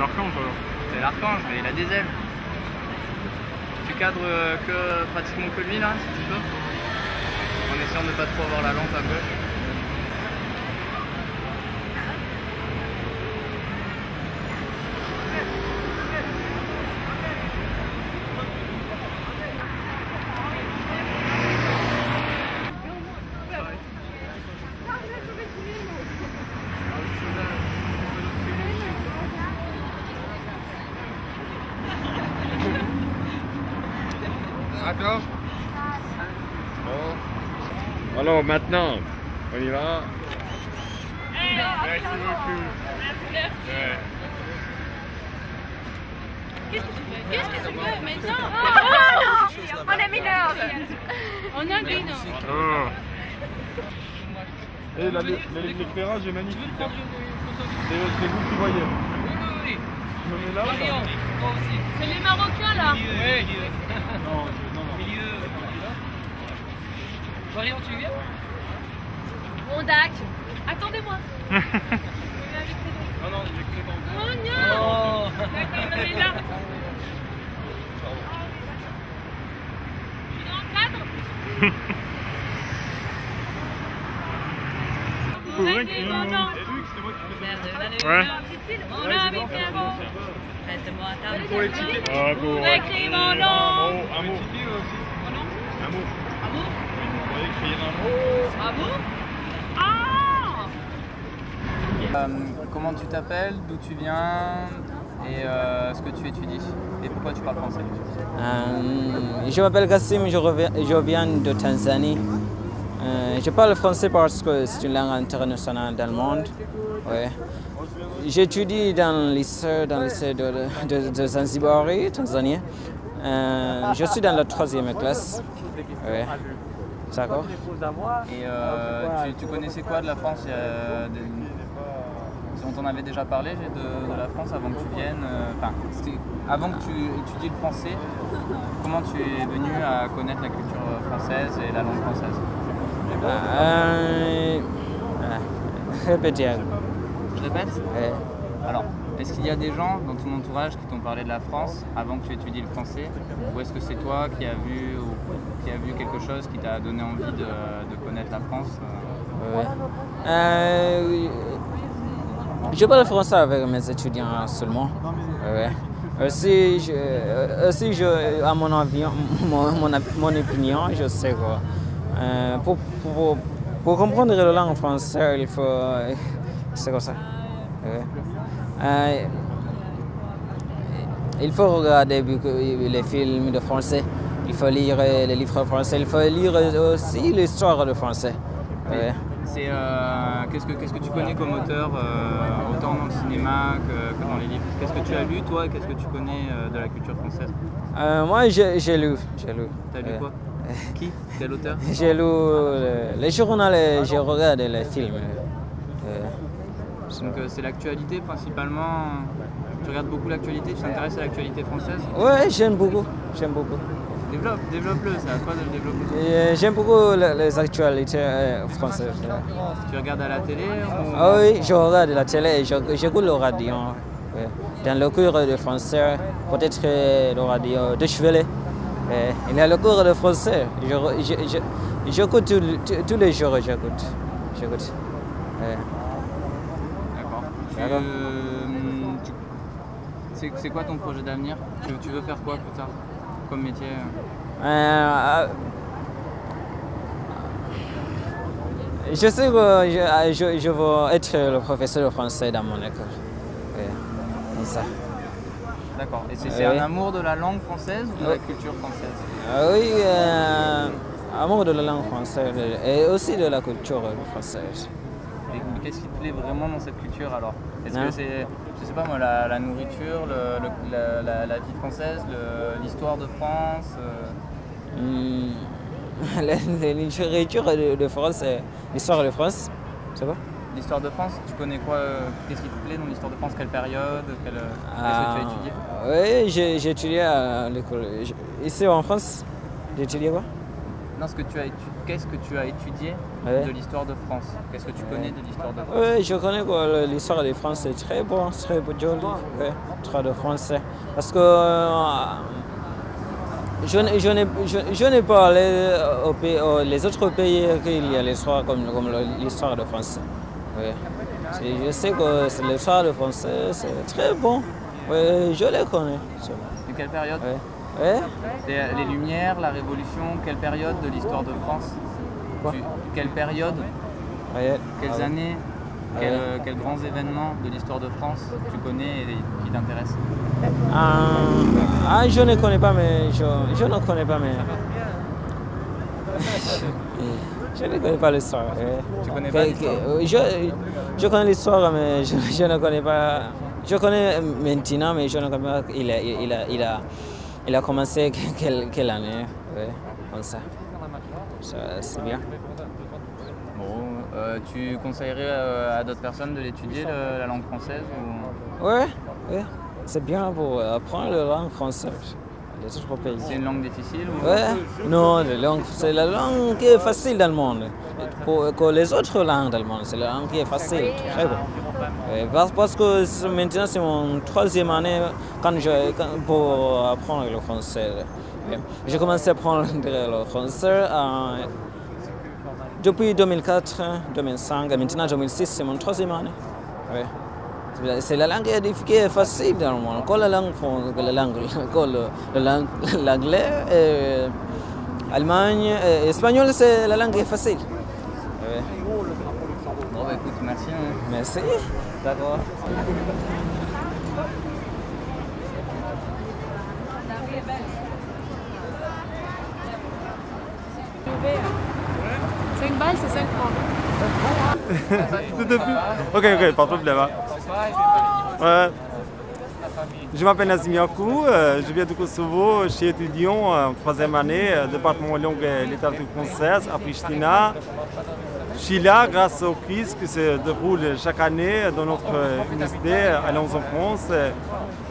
l'archange alors. C'est l'archange, mais il a des ailes. Tu cadres pratiquement que lui là, si tu peux. En essayant de ne pas trop avoir la lampe à gauche. D'accord. Bon. Alors maintenant, on y va. Merci beaucoup. Ouais. Qu'est-ce que tu veux? Mais non! On est mineurs. On a dit non. Oh. Et l'éclairage est magnifique. C'est vous qui voyez. Oui. Je me mets là. C'est les Marocains là. Oui. Non. Milieu. Marion, tu viens? Mon dac. Attendez-moi. Non, j'ai que Oh non! Oh. D'accord, on est là. Tu es en cadre? Vous restez pendant. Ouais. On a mis un mot. Reste-moi à table. Pour les tickets. Ah, bon. Vous écrivez mon nom. Un mot. Un mot. Amour? On va écrire un mot. Amour? Ah! Comment tu t'appelles, d'où tu viens et ce que tu étudies et pourquoi tu parles français? Je m'appelle Gassim, je viens de Tanzanie. Je parle français parce que c'est une langue internationale dans le monde. Ouais. J'étudie dans le lycée de Zanzibari, Tanzanie. Je suis dans la 3e classe. Ouais. D'accord. Et tu connaissais quoi de la France? On t'en avait déjà parlé de la France avant que tu viennes. Avant que tu étudies le français, comment tu es venu à connaître la culture française et la langue française? Répétez. Je répète? Ouais. Alors, est-ce qu'il y a des gens dans ton entourage qui t'ont parlé de la France avant que tu étudies le français? Ou est-ce que c'est toi qui as vu quelque chose qui t'a donné envie de connaître la France? Ouais. Je parle français avec mes étudiants seulement. Ouais. Aussi, à mon opinion, je sais quoi. Pour comprendre la langue française, il faut... C'est comme ça. Ouais. Il faut regarder les films de français, il faut lire les livres français, il faut lire aussi l'histoire de français. Ouais. Qu'est-ce que tu connais comme auteur, autant dans le cinéma que dans les livres? Qu'est-ce que tu as lu toi et qu'est-ce que tu connais de la culture française? Moi j'ai lu. T'as lu quoi? Qui? Quel auteur? J'ai lu les journaux et j'ai regardé les films. Donc c'est l'actualité principalement. Tu regardes beaucoup l'actualité, tu t'intéresses à l'actualité française? Ouais, j'aime beaucoup. Développe-le, c'est à toi de le développer. J'aime beaucoup les actualités françaises. Tu regardes à la télé ou... Ah oui, je regarde la télé et j'écoute le radio. Ouais. Dans le cours de français, peut-être le radio de Chevelet. Il y a le cours de français. J'écoute tous les jours, j'écoute. D'accord. C'est quoi ton projet d'avenir? Tu veux faire quoi plus tard comme métier? Je sais que je veux être le professeur de français dans mon école. Comme ça. D'accord. Et c'est un amour de la langue française ou de la culture française? Oui, amour de la langue française et aussi de la culture française. Et qu'est-ce qui te plaît vraiment dans cette culture alors? Est-ce que c'est, je sais pas moi, la nourriture, la vie française, l'histoire de France? La nourriture de France, l'histoire de France, c'est quoi? L'histoire de France, tu connais quoi? Qu'est-ce qui te plaît dans l'histoire de France? Quelle période? Qu'est-ce que tu as étudié? Oui, j'ai étudié à l'école. Ici en France, j'ai étudié quoi? qu'est-ce que tu as étudié Ouais. de l'histoire de France? Qu'est-ce que tu connais de l'histoire de France? Oui, je connais que l'histoire de France est très bon, très joli. Oui, l'histoire de France. Parce que je n'ai pas allé les autres pays qu'il y a l'histoire comme l'histoire de France. Oui. Je sais que l'histoire de France, c'est très bon. Oui, je les connais. De quelle période? Oui. Oui. Les Lumières, la Révolution, quelle période de l'histoire de France? Quoi? Quelle période? Oui. Quelles années? Ah Quels grands événements de l'histoire de France tu connais et qui t'intéressent? Je ne connais pas, mais je ne connais pas, mais je ne connais pas l'histoire. Tu connais pas l'histoire? Je connais l'histoire, mais je ne connais pas. Je connais maintenant, mais je ne connais pas. Il a commencé quelle année? Oui, comme ça. C'est bien. Bon, tu conseillerais à d'autres personnes de l'étudier, la langue française ou... Oui, c'est bien pour apprendre la langue française. Les autres pays. C'est une langue difficile ou... Oui, non, c'est la langue qui est facile dans le monde. Pour les autres langues dans le monde, c'est la langue qui est facile, très bon. Parce que maintenant, c'est mon 3e année pour apprendre le français. J'ai commencé à apprendre le français depuis 2004, 2005, et maintenant 2006, c'est mon 3e année. Oui. C'est la langue qui est facile dans le monde. Comme l'anglais, l'Allemagne, l'espagnol, c'est la langue qui est facile. Oui. Bon, bah, écoute, merci. Merci. D'accord. C'est une balle, c'est 5 francs. Ok, pas de problème. Ouais. Je m'appelle Nazim Yakou, je viens du Kosovo, je suis étudiant en 3e année, département langue et littérature française à Pristina. Je suis là grâce au quiz qui se déroule chaque année dans notre université à Lens en France.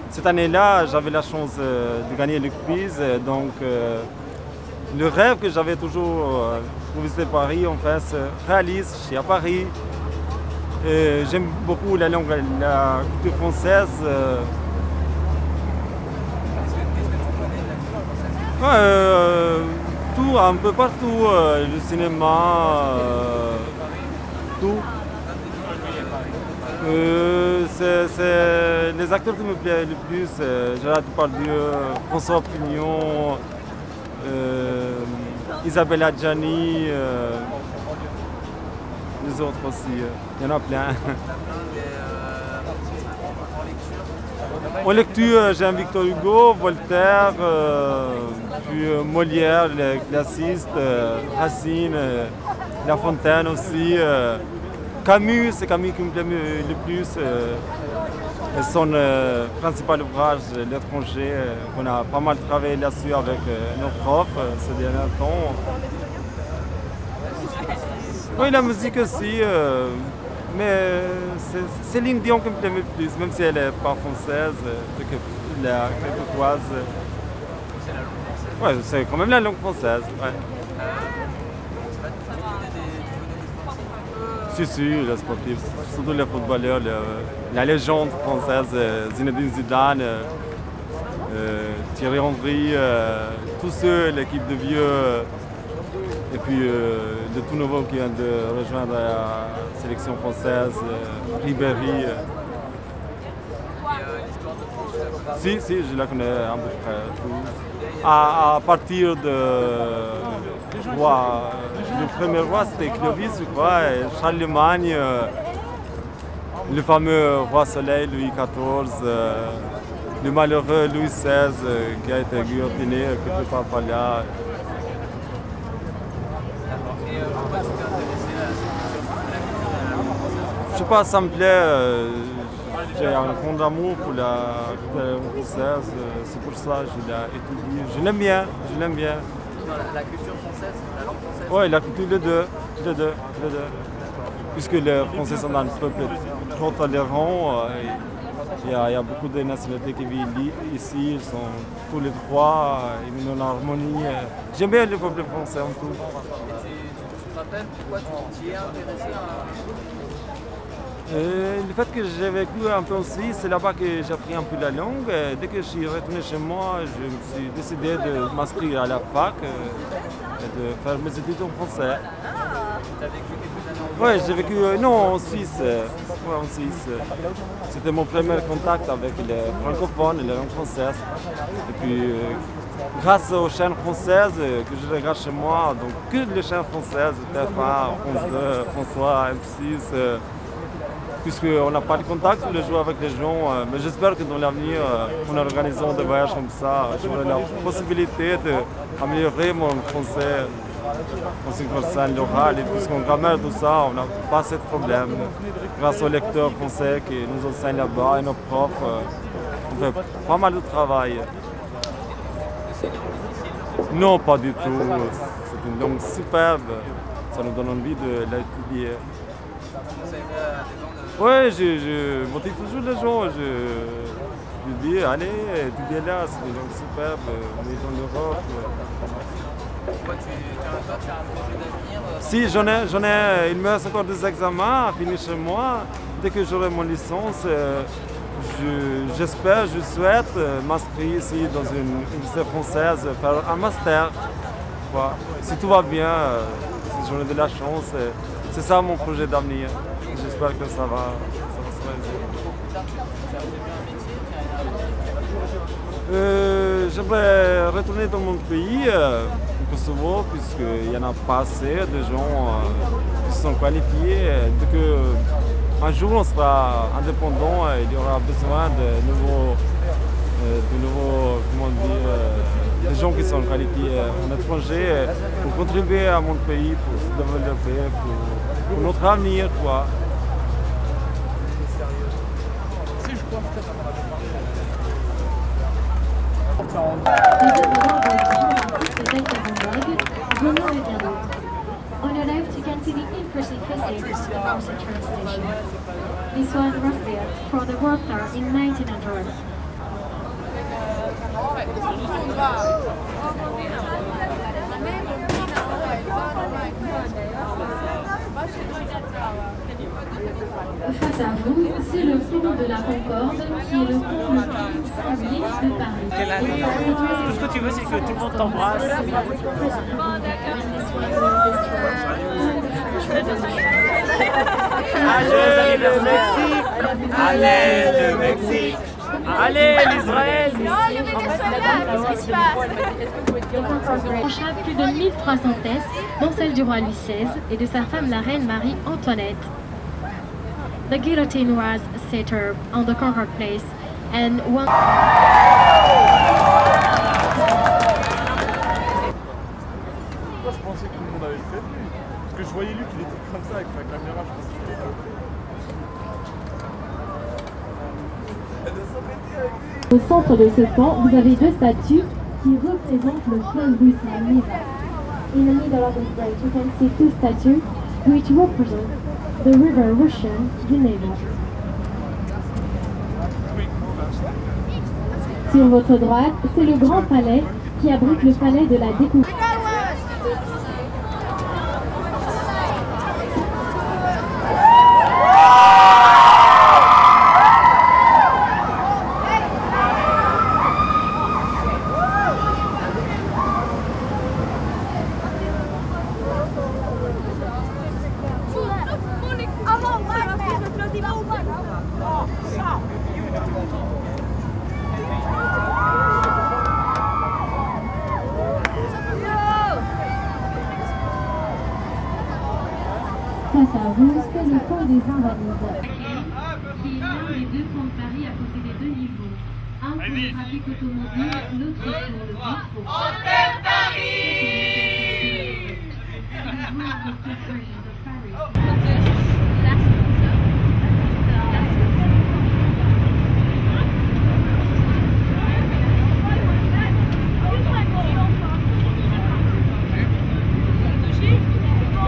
Cette année-là, j'avais la chance de gagner le quiz, donc le rêve que j'avais toujours pour visiter Paris, en fait, se réalise. Je suis à Paris. J'aime beaucoup la langue, la culture française. Tout, un peu partout, le cinéma, tout. C'est les acteurs qui me plaisent le plus, Gérard Depardieu, François Pignon, Isabelle Adjani, les autres aussi, il y en a plein. En lecture, j'aime Victor Hugo, Voltaire, puis Molière, les classistes, Racine, La Fontaine aussi. Camus, c'est Camus qui me plaît le plus. Son principal ouvrage, L'étranger, on a pas mal travaillé là-dessus avec nos profs ces derniers temps. Oui, la musique aussi, mais c'est Céline Dion qui me plaît le plus, même si elle n'est pas française, la québécoise. Ouais, c'est quand même la langue française. Ouais. Si, les sportifs, surtout les footballeurs, la légende française, Zinedine Zidane, Thierry Henry, tous ceux, l'équipe de vieux, et puis le tout nouveau qui vient de rejoindre la sélection française, Ribéry. Si, je la connais à peu près tous. À partir de roi, le premier roi c'était Clovis, je crois, et Charlemagne, le fameux roi Soleil, Louis XIV, le malheureux Louis XVI qui a été guillotiné, qui ne peut pas parler. Je sais pas, ça me plaît. J'ai un grand amour pour la culture française, c'est pour ça que je l'ai étudié. Je l'aime bien. La culture française, la langue française? Oui, la culture, les deux. Puisque les Français sont un peuple trop tolérant, Il y a beaucoup de nationalités qui vivent ici, ils sont tous les trois, ils vivent en harmonie. J'aime bien le peuple français en tout. Tu te rappelles pourquoi tu t'y es intéressé Le fait que j'ai vécu un peu en Suisse, c'est là-bas que j'ai appris un peu la langue. Dès que je suis retourné chez moi, je me suis décidé de m'inscrire à la fac et de faire mes études en français. Tu as vécu quelques années en Oui, j'ai vécu non, en Suisse. Ouais, en Suisse. C'était mon premier contact avec les francophones et les langues françaises. Et puis, grâce aux chaînes françaises que je regarde chez moi, donc que les chaînes françaises, TF1, France 2, François, M6, puisqu'on n'a pas de contact tous les jours avec les gens, mais j'espère que dans l'avenir, en organisant des voyages comme ça, j'aurai la possibilité d'améliorer mon français en ce qui concerne l'oral et puisqu'on grammaire tout ça, on n'a pas ce problème. Grâce aux lecteurs français qui nous enseignent là-bas et nos profs, on fait pas mal de travail. Non, pas du tout. C'est une langue superbe. Ça nous donne envie de l'étudier. Oui, je motive toujours les gens. Je dis, allez, étudiez là, c'est une langue superbe, on est dans l'Europe. Toi, tu as un projet d'avenir Si, il me reste encore des examens à finir chez moi. Dès que j'aurai mon licence, j'espère, je souhaite m'inscrire ici dans une université française, faire un master. Voilà. Si tout va bien, si j'en ai de la chance, c'est ça mon projet d'avenir. J'espère que ça va se réaliser. J'aimerais retourner dans mon pays, au Kosovo, puisqu'il n'y en a pas assez de gens qui sont qualifiés. Dès qu'un jour on sera indépendant, il y aura besoin de nouveaux des gens qui sont qualifiés en étranger pour contribuer à mon pays, pour se développer, pour notre avenir, quoi. On your left, you can see the impressive facades of our central station. This one was built for the water in 1900. Face à vous, c'est le pont de la Concorde, qui est le pont le plus sablé de Paris. Tout ce que tu veux, c'est que tout le monde t'embrasse. Allez le Mexique! Allez le Mexique! Allez l'Israël! On chante plus de 1300 thèses, dont celle du roi Louis XVI et de sa femme la reine Marie-Antoinette. The guillotine was set up on the Concord Place and one... Moi je pensais que tout le monde avait fait, parce que je voyais Luc, il était comme ça avec sa caméra, je pensais qu'il était... Au centre de ce pont, vous avez deux statues qui représentent le fleuve russe, la Neva. In the middle of this bridge, you can see two statues which represent the river Russian, the Neva. Sur votre droite, c'est le Grand Palais qui abrite le palais de la découverte. Face à vous, c'est le pont des Invalides, qui est l'un des deux ponts de Paris à posséder deux niveaux. Un pour le trafic automobile, l'autre pour le métro.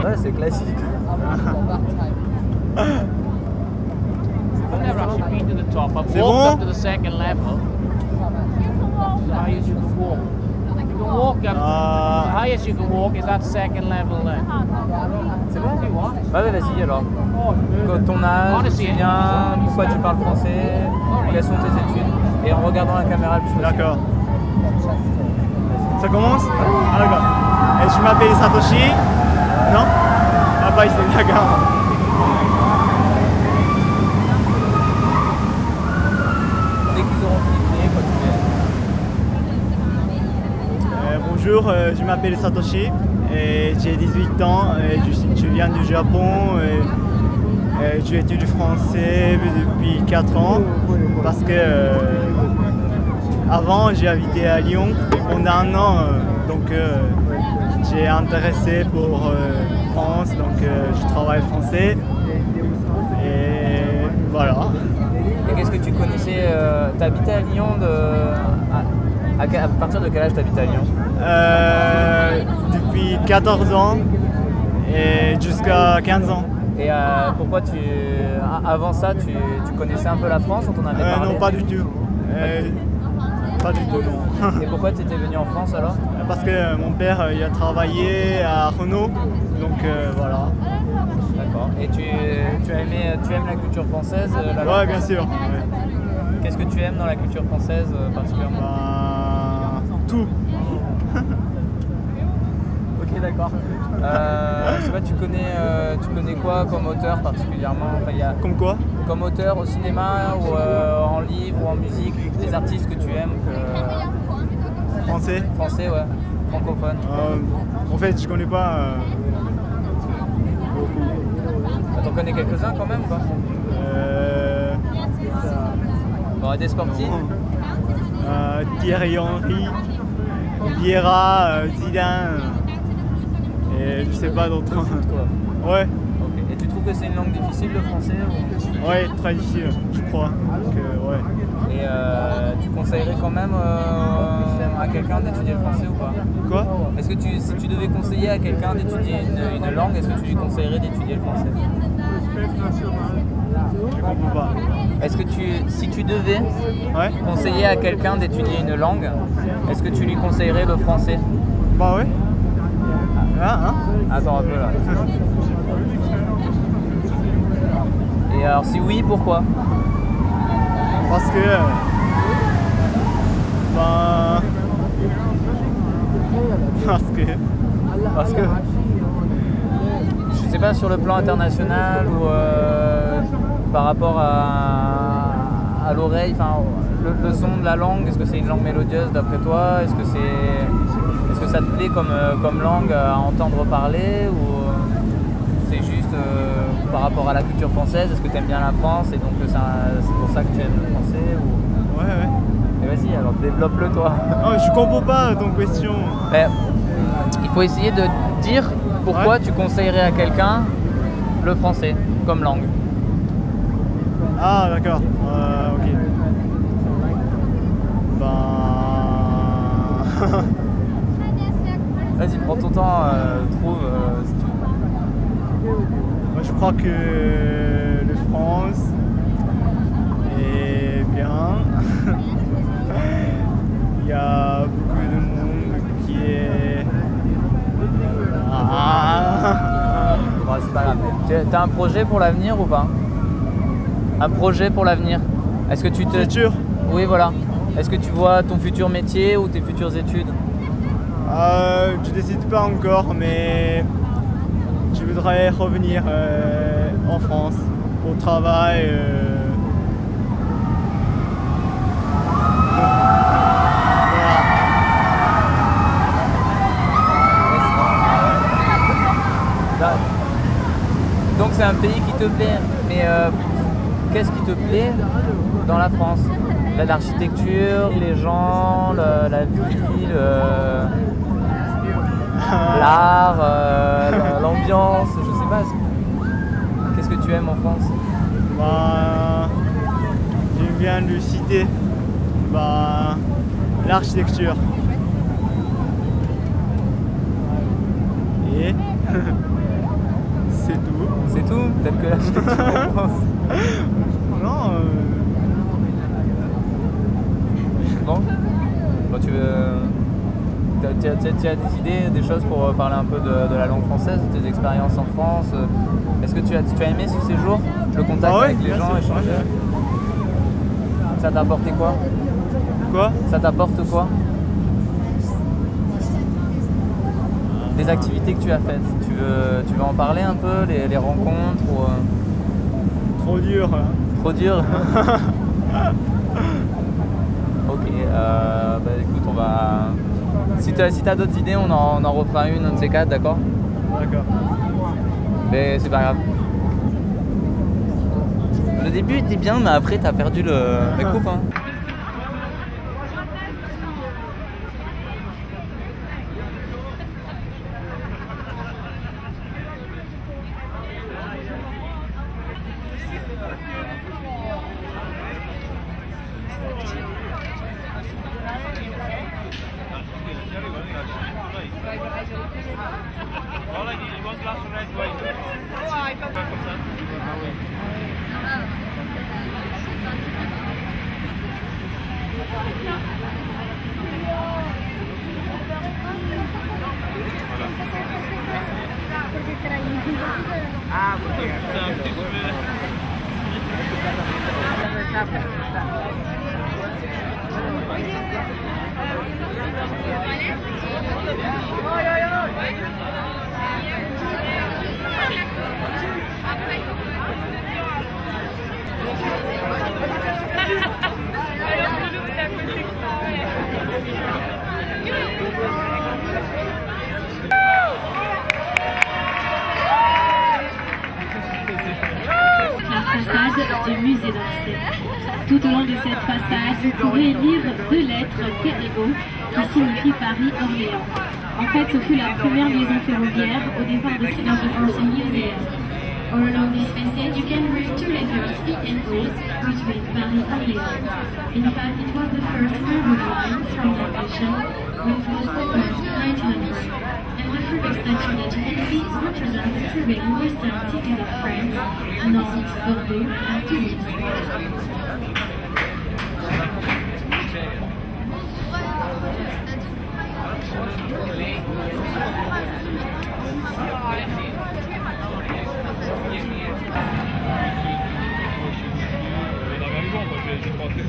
Ouais, c'est classique. C'est bon? to the second level, the highest you can walk. You can walk up, the highest you can walk is that second level then. C'est bon? Ouais, vas-y alors. Ton âge, d'où tu viens, pourquoi tu parles français, quelles sont tes études, et en regardant la caméra le plus possible. D'accord. Ça commence? Ah d'accord. Et je m'appelle Satoshi. Non? Ah bah c'est d'accord. Dès qu'ils auront fini, quoi tu fais? Bonjour, je m'appelle Satoshi et j'ai 18 ans et je viens du Japon et j'étudie français depuis 4 ans parce que avant j'ai habité à Lyon pendant 1 an donc j'ai intéressé pour France donc je travaille français et voilà. Et qu'est-ce que tu connaissais t'as habité à Lyon à partir de quel âge t'habites à Lyon? Depuis 14 ans et jusqu'à 15 ans. Et pourquoi avant ça, tu connaissais un peu la France, on t'en avait parlé? Non, pas du tout. Pas du tout, non. Et pourquoi tu étais venu en France alors? Parce que mon père il a travaillé à Renault, donc voilà. D'accord. Et tu aimes la culture française? Ouais, bien sûr. Ouais. Qu'est-ce que tu aimes dans la culture française particulièrement? Tout. Ok, d'accord. Je sais pas, tu connais quoi comme auteur particulièrement? Enfin, comme quoi? Comme auteur au cinéma ou en livre ou en musique, des artistes que tu aimes Français? Français, ouais. Francophone. En fait, je connais pas beaucoup. T'en connais quelques-uns quand même, quoi? Bon, des sportifs? Thierry Henry, Vieira, Zidane, et je sais pas d'autres. Ouais. Okay. Et tu trouves que c'est une langue difficile le français ou... Ouais, très difficile, je crois. Ouais. Et tu conseillerais quand même à quelqu'un d'étudier le français ou pas? Quoi? Est-ce que si tu devais conseiller à quelqu'un d'étudier une langue, est-ce que tu lui conseillerais d'étudier le français? Je comprends pas. Est-ce que si tu devais conseiller à quelqu'un d'étudier une langue, est-ce que tu lui conseillerais le français? Bah ouais. Attends un peu là. Et alors si oui, pourquoi? Parce que je sais pas, sur le plan international ou par rapport à l'oreille, enfin le son de la langue, est-ce que c'est une langue mélodieuse d'après toi? Est-ce que ça te plaît comme langue à entendre parler, ou c'est juste par rapport à la culture française? Est-ce que tu aimes bien la France et donc c'est pour ça que tu aimes le français ou... Ouais. Et vas-y, alors développe-le toi. Oh, je comprends pas ton question. Mais, il faut essayer de dire pourquoi tu conseillerais à quelqu'un le français comme langue. Ah d'accord, ok. Vas-y, prends ton temps, trouve si tu veux. Moi je crois que le France est bien. Il y a beaucoup de monde qui est... Bon, c'est pas grave. T'as un projet pour l'avenir ou pas? Un projet pour l'avenir? Est-ce que tu te... Futur? Oui, voilà. Est-ce que tu vois ton futur métier ou tes futures études? Je décide pas encore, mais je voudrais revenir en France au travail. Donc c'est un pays qui te plaît, mais qu'est-ce qui te plaît dans la France? L'architecture, les gens, la ville, l'art, l'ambiance, je sais pas. Qu'est-ce que tu aimes en France? J'aime bien le citer. L'architecture. Et c'est tout. C'est tout? Peut-être que l'architecture en France. Non. ans. Bon, tu as des idées, des choses pour parler un peu de la langue française, de tes expériences en France. Est-ce que tu as aimé ce séjour, le contact avec les gens, échanger? Ça t'a apporté quoi? Ça t'apporte quoi? Les activités que tu as faites, tu veux en parler un peu, les rencontres ou... Trop dur. Trop dur. Ok, bah écoute, on va... Si t'as d'autres idées, on en refera une, un de ces quatre, d'accord? D'accord. Mais c'est pas grave. Le début était bien, mais après t'as perdu le... Mais coupe, hein. Du musée d'Orsay. Tout au long de cette façade, vous pourrez lire deux lettres Perregaux qui signifient Paris-Orléans. En fait, ce fut la première liaison ferroviaire au départ de Cedar de Orsay Museum. All along this facade, you can read two letters P and O between Paris-Orléans. In fact, it was the first railroad line from the station, which was opened in 1900. And the first extension that you can see represents the big western cities of France, Nantes, Bordeaux, and Toulouse.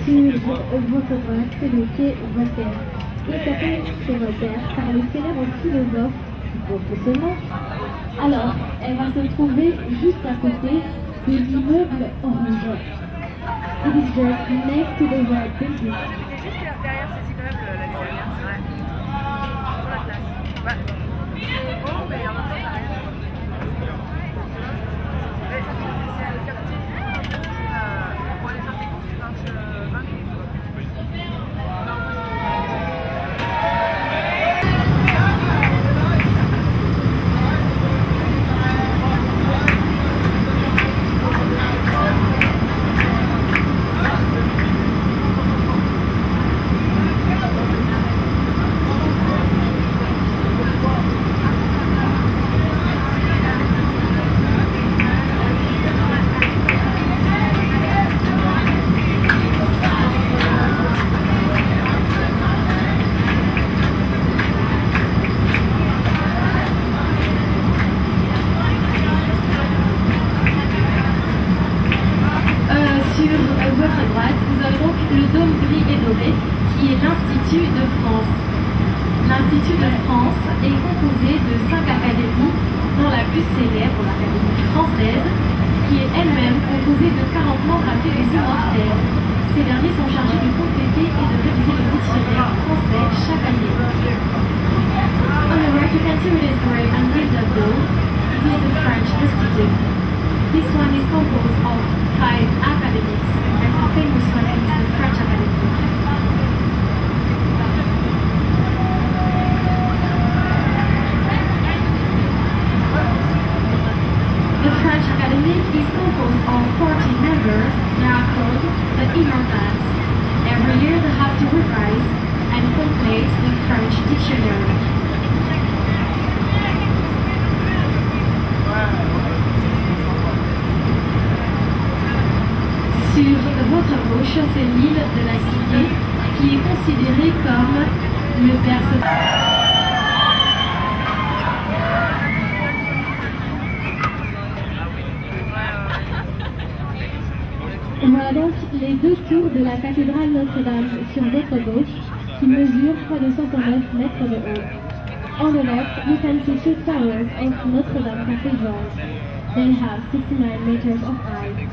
Sur votre droite, c'est le quai Voltaire. Il s'appelle quai Voltaire par le célèbre philosophe qui porte ce nom. Alors, elle va se trouver juste à côté de l'immeuble orange. It is just next to the red building. Juste derrière ces immeubles, la lumière, c'est vrai. Sur la place. C'est beau, mais en même temps, ça rien. C'est le quartier. Pour aller faire des courses, tu marches 20 minutes. l'Institut de France. L'Institut de France est composé de 5 académies, dont la plus célèbre, l'Académie française, qui est elle-même composée de 40 membres appelés les immortels. Ces derniers sont chargés de compléter et de réviser le dictionnaire français chaque année. On the right, you can see with this gray and red though, it is the French Institute. This one is composed of 5 academics, and the famous one is the French Academy. The French Academy is composed of 40 members. They are called the Immortals. Every year they have considéré comme le personnage. Voilà donc les deux tours de la cathédrale Notre-Dame sur votre gauche, qui mesurent près de 109 mètres de haut. On the left, you can see two towers of Notre-Dame Cathedral. They have 69 meters of height.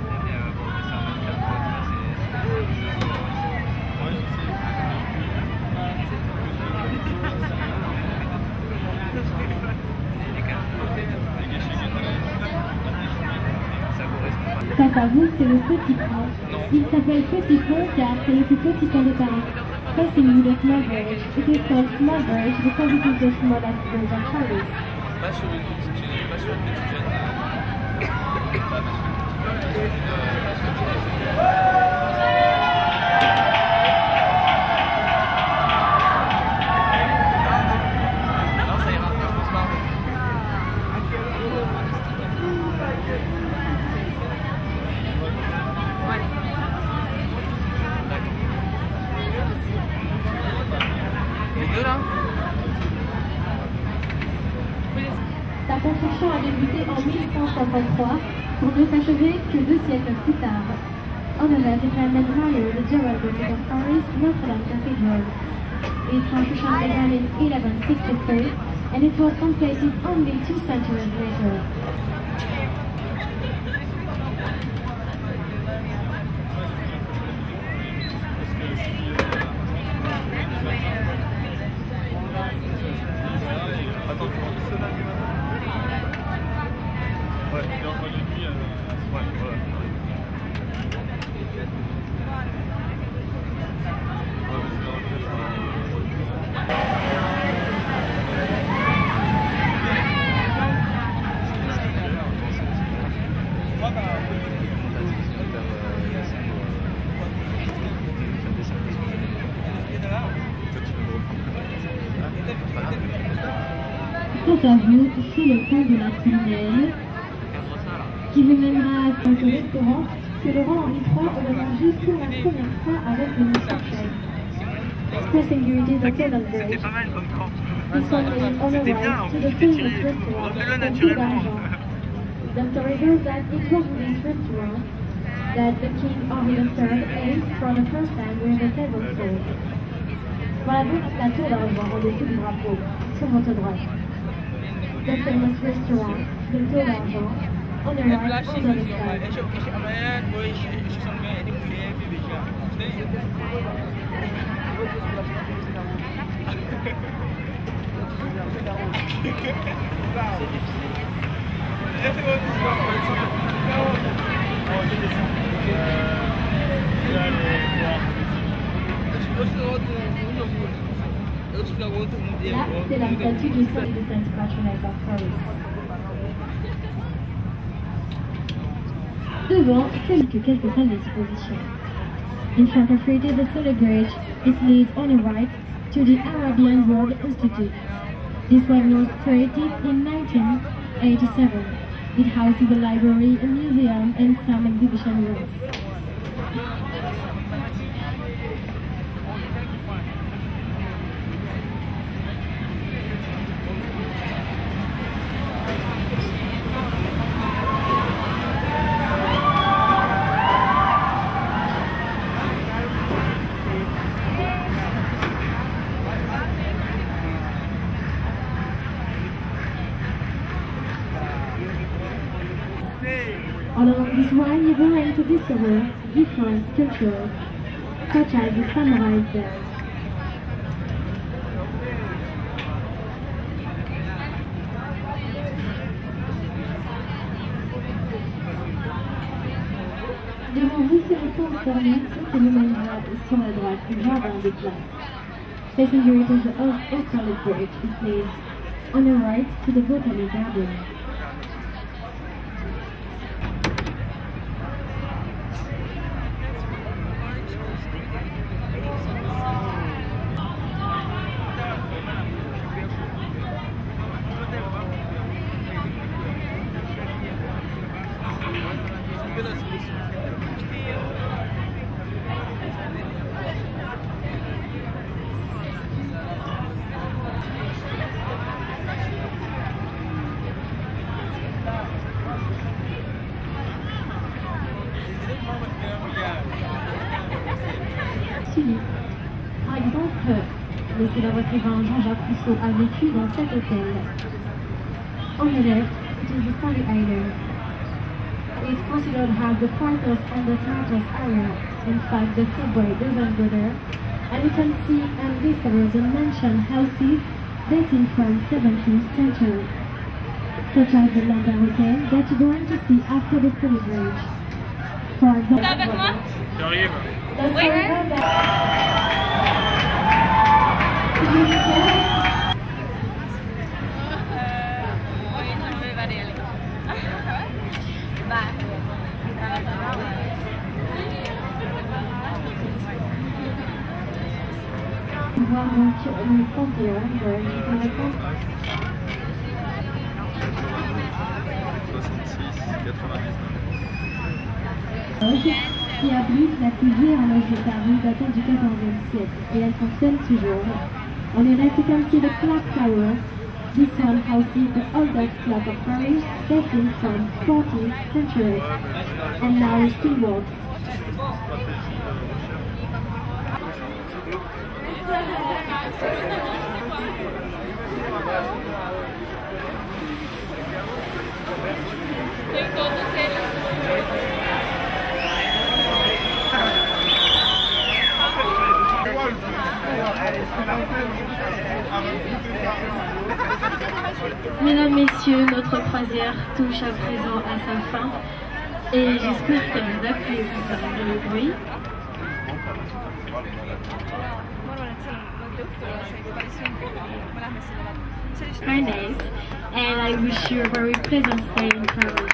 Face à vous, c'est le Petit Pont. Il s'appelle Petit Pont car c'est le plus petit pont de Paris. Facing you the Small Bridge. It is called Small Bridge because it is the smallest bridge of Paris. Pas sur une petite jeune, pas sur une petite jeune. Non, ça ira, je pense pas. Les deux là? Sa construction a débuté en 1163 pour ne s'achever que 2 siècles plus tard. On the left, you can admire the Gerald Building of Paris, Notre-Dame Cathedral. Its construction began in 1163 and it was completed only 2 centuries later. Quant à vous, c'est le pont de la Prunelle qui vous mènera à ce restaurant que le roi Henri III aura mangé pour la première fois avec le Moussachet. Crossing Greeting the Tunnel Bridge. It's only on the right to the famous restaurant Comté d'Argent. The story goes that it was in this restaurant that the King Henri III ate for the first time with the table sword. Voilà donc la tour d'argent en dessous du drapeau, sur votre droite. The famous restaurant, the tour d'argent, on the right, on the other side. Là, c'est la statue du Saint de Saint Patroness of Paris. Devant, c'est que quelques salles d'exposition. In front of it is the Solar Bridge. It leads on the right to the Arabian World Institute. This one was created in 1987. It houses a library, a museum, and some exhibition rooms. Along this line, you're going to discover different sculptures, such as the Samurai Bear. Devant vous, c'est le pont de Cornette qui nous mènera sur la droite du jardin des plantes. Facing you it is the Austerlitz Bridge. It leads on the right to the Botany Garden. le célèbre écrivain Jean-Jacques Rousseau a vécu dans cet hôtel. On the left, it is the Sunny Island. It is considered as the quietest and the smartest area. In fact, the subway doesn't go there. And you can see and discover the mansion houses dating from 17th century, such as the London Hotel that you're going to see after the City Bridge. For example, J'arrive. voir donc le Panthéon de Mirabeau. 66, 99. Qui abrite la plus vieille horloge de Paris datant du XIVe siècle et elle fonctionne toujours. On est là, you can see the clock tower. This one houses the oldest clock of Paris dating from 14th century and now it still works. Mesdames, Messieurs, notre croisière touche à présent à sa fin et j'espère qu'elle vous a plu et que vous avez aimé le bruit. Very nice, and I wish you a very pleasant stay in Paris.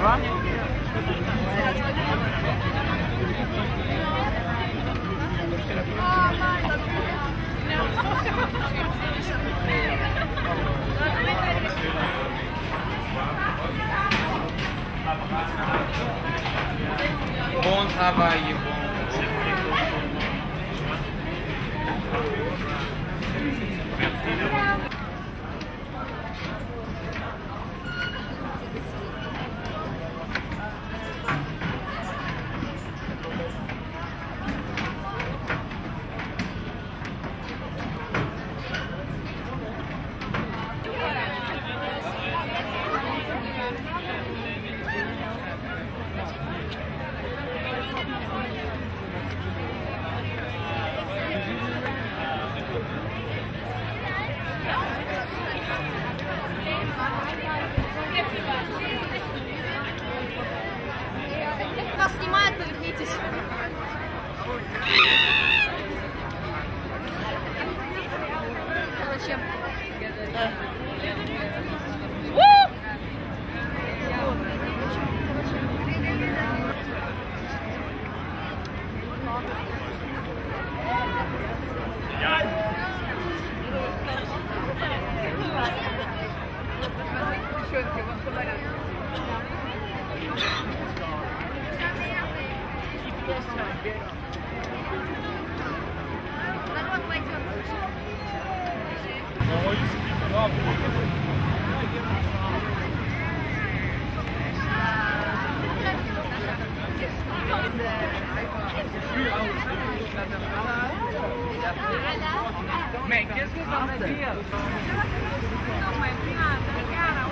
Voilà. Bon travail, bon. Нас снимают, повернитесь. Короче. Народ пойдет. Mais qu'est-ce que ça veut dire? Non, mais prima, cara,